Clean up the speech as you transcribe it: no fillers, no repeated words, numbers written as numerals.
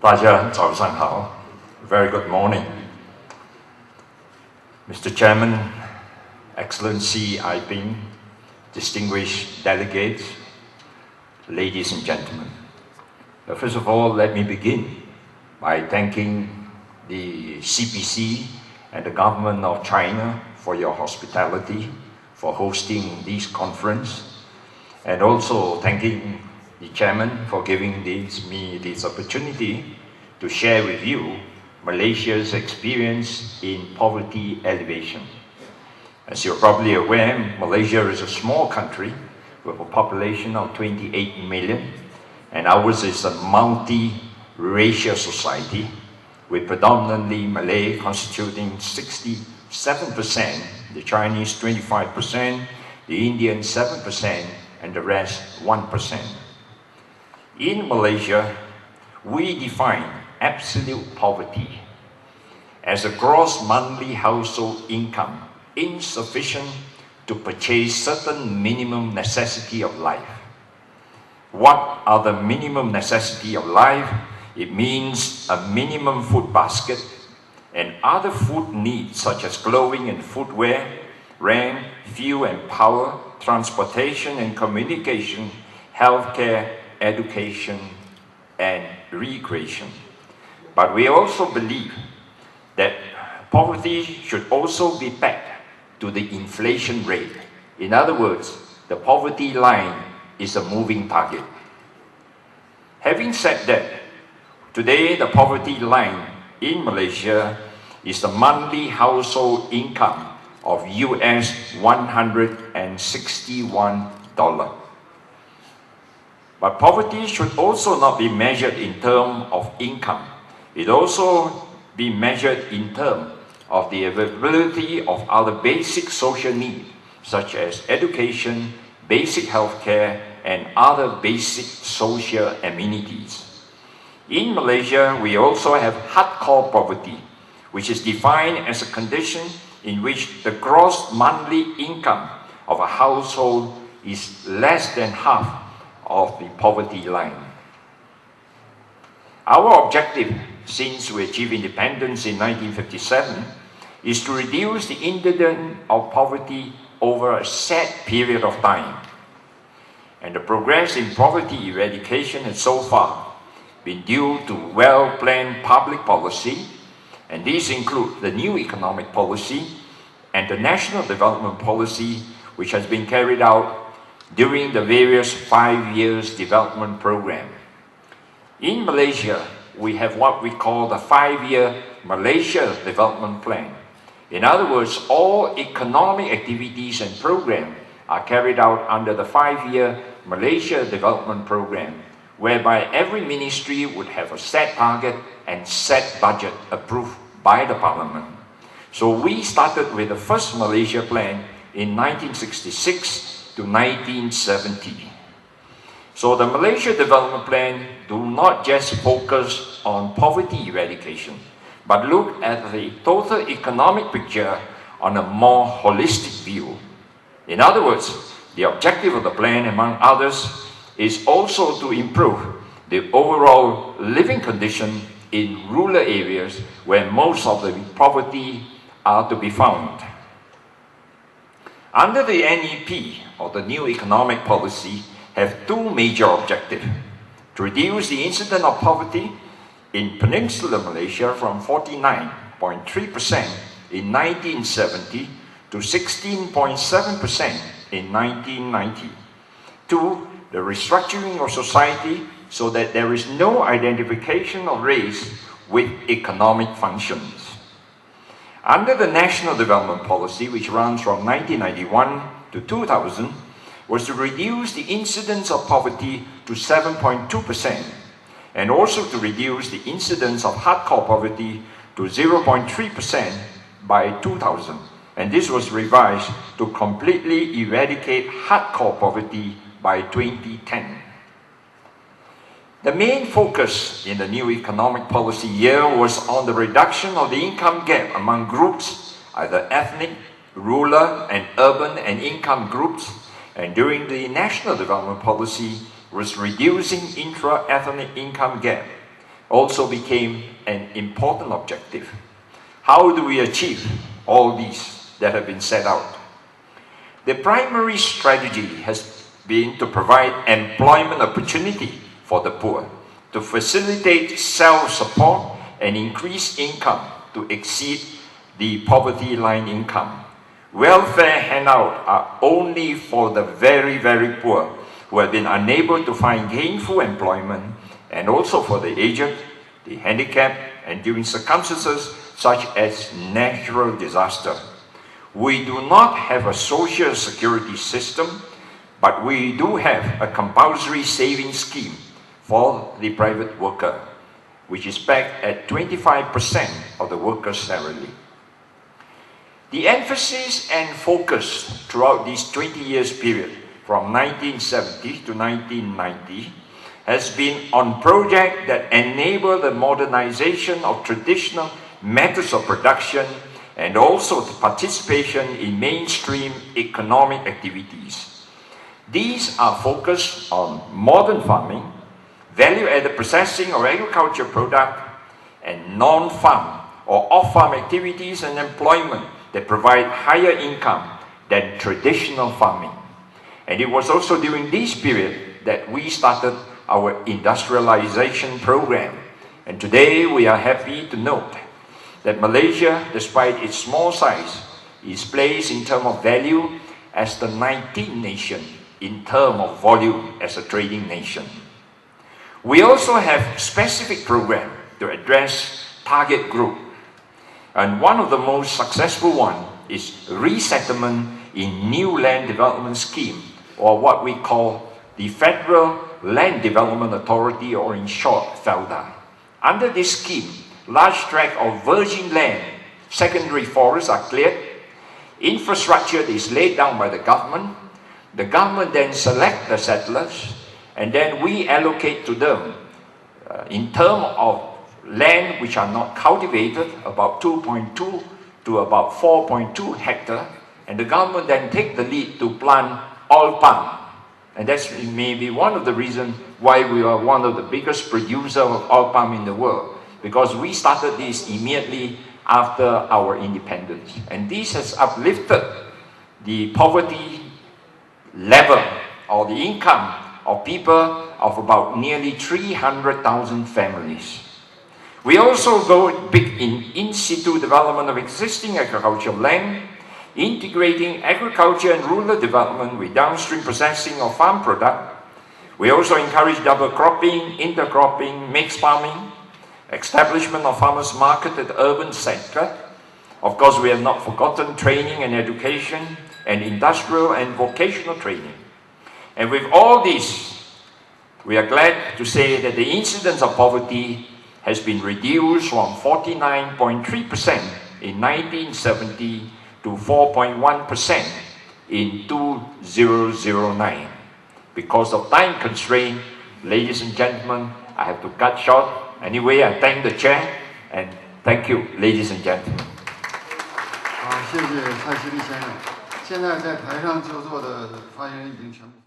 大家早上好. Very good morning. Mr. Chairman, Excellency Aiping, distinguished delegates, ladies and gentlemen. First of all, let me begin by thanking the CPC and the government of China for your hospitality, for hosting this conference, and also thanking the chairman for giving me this opportunity to share with you Malaysia's experience in poverty alleviation. As you're probably aware, Malaysia is a small country with a population of 28 million, and ours is a multi-racial society with predominantly Malay constituting 67%, the Chinese 25%, the Indian 7%, and the rest 1%. In Malaysia, we define absolute poverty as a gross monthly household income insufficient to purchase certain minimum necessity of life. What are the minimum necessity of life? It means a minimum food basket and other food needs such as clothing and footwear, rent, fuel and power, transportation and communication, healthcare, education, and recreation. But we also believe that poverty should also be pegged to the inflation rate. In other words, the poverty line is a moving target. Having said that, today the poverty line in Malaysia is the monthly household income of US $161. But poverty should also not be measured in terms of income. It also be measured in terms of the availability of other basic social needs, such as education, basic health care, and other basic social amenities. In Malaysia, we also have hardcore poverty, which is defined as a condition in which the gross monthly income of a household is less than half of the poverty line. Our objective, since we achieved independence in 1957, is to reduce the incidence of poverty over a set period of time. And the progress in poverty eradication has so far been due to well-planned public policy, and these include the new economic policy and the national development policy, which has been carried out during the various 5 years development program. In Malaysia, we have what we call the 5-year Malaysia Development Plan. In other words, all economic activities and programs are carried out under the 5-year Malaysia Development Program, whereby every ministry would have a set target and set budget approved by the parliament. So we started with the first Malaysia plan in 1966 to 1970. So the Malaysia Development Plan do not just focus on poverty eradication, but look at the total economic picture on a more holistic view. In other words, the objective of the plan, among others, is also to improve the overall living condition in rural areas where most of the poverty are to be found. Under the NEP, or the new economic policy, have two major objectives: to reduce the incidence of poverty in Peninsular Malaysia from 49.3% in 1970 to 16.7% in 1990. Two, the restructuring of society so that there is no identification of race with economic functions. Under the National Development Policy, which runs from 1991 to 2000, was to reduce the incidence of poverty to 7.2%, and also to reduce the incidence of hardcore poverty to 0.3% by 2000. And this was revised to completely eradicate hardcore poverty by 2010. The main focus in the new economic policy year was on the reduction of the income gap among groups, either ethnic, rural, and urban and income groups, and during the national development policy was reducing intra-ethnic income gap also became an important objective. How do we achieve all these that have been set out? The primary strategy has been to provide employment opportunity for the poor, to facilitate self-support and increase income to exceed the poverty line income. Welfare handouts are only for the very, very poor who have been unable to find gainful employment, and also for the aged, the handicapped, and during circumstances such as natural disaster. We do not have a social security system, but we do have a compulsory savings scheme for the private worker, which is backed at 25% of the worker's salary. The emphasis and focus throughout this 20 years period, from 1970 to 1990, has been on projects that enable the modernization of traditional methods of production and also the participation in mainstream economic activities. These are focused on modern farming, value-added processing of agriculture product, and non-farm or off-farm activities and employment that provide higher income than traditional farming. And it was also during this period that we started our industrialization program. And today we are happy to note that Malaysia, despite its small size, is placed in terms of value as the 19th nation in terms of volume as a trading nation. We also have specific programs to address target group. And one of the most successful one is resettlement in new land development scheme, or what we call the Federal Land Development Authority, or in short, FELDA. Under this scheme, large tracts of virgin land, secondary forests are cleared, infrastructure is laid down by the government then select the settlers, and then we allocate to them in terms of land which are not cultivated, about 2.2 to about 4.2 hectares, and the government then take the lead to plant oil palm. And that's maybe one of the reasons why we are one of the biggest producers of oil palm in the world, because we started this immediately after our independence. And this has uplifted the poverty level or the income of people of about nearly 300,000 families. We also go big in situ development of existing agricultural land, integrating agriculture and rural development with downstream processing of farm product. We also encourage double cropping, intercropping, mixed farming, establishment of farmers market at the urban sector. Of course, we have not forgotten training and education and industrial and vocational training. And with all this, we are glad to say that the incidence of poverty has been reduced from 49.3% in 1970 to 4.1% in 2009. Because of time constraint, ladies and gentlemen, I have to cut short. Anyway, I thank the chair and thank you, ladies and gentlemen. 好，谢谢蔡希历先生。现在在台上就座的发言人已经全部。